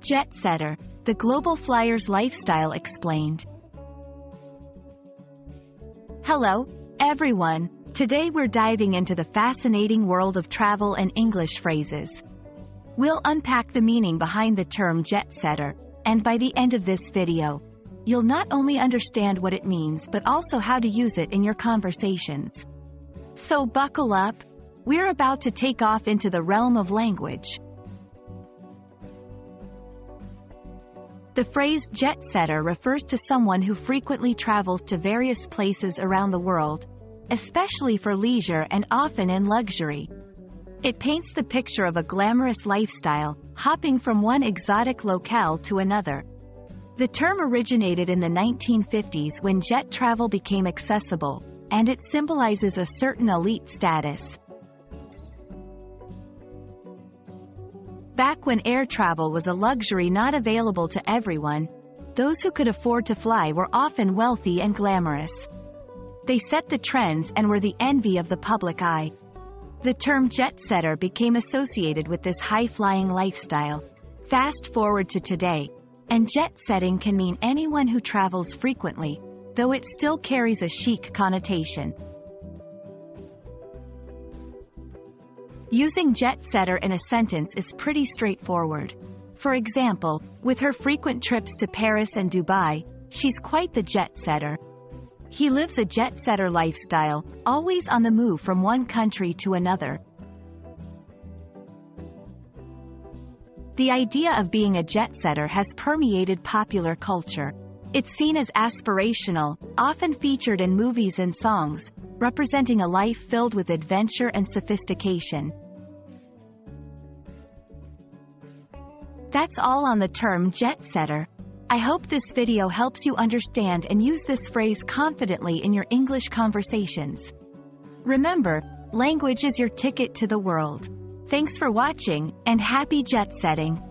Jet setter, the global flyer's lifestyle explained. Hello, everyone. Today we're diving into the fascinating world of travel and English phrases. We'll unpack the meaning behind the term jet setter, and by the end of this video, you'll not only understand what it means but also how to use it in your conversations. So buckle up, we're about to take off into the realm of language. The phrase jet setter refers to someone who frequently travels to various places around the world, especially for leisure and often in luxury. It paints the picture of a glamorous lifestyle, hopping from one exotic locale to another. The term originated in the 1950s when jet travel became accessible, and it symbolizes a certain elite status. Back when air travel was a luxury not available to everyone, those who could afford to fly were often wealthy and glamorous. They set the trends and were the envy of the public eye. The term jet setter became associated with this high-flying lifestyle. Fast forward to today, and jet setting can mean anyone who travels frequently, though it still carries a chic connotation. Using jet setter in a sentence is pretty straightforward. For example, with her frequent trips to Paris and Dubai, she's quite the jet setter. He lives a jet setter lifestyle, always on the move from one country to another. The idea of being a jet setter has permeated popular culture. It's seen as aspirational, often featured in movies and songs, representing a life filled with adventure and sophistication. That's all on the term jet setter. I hope this video helps you understand and use this phrase confidently in your English conversations. Remember, language is your ticket to the world. Thanks for watching, and happy jet setting!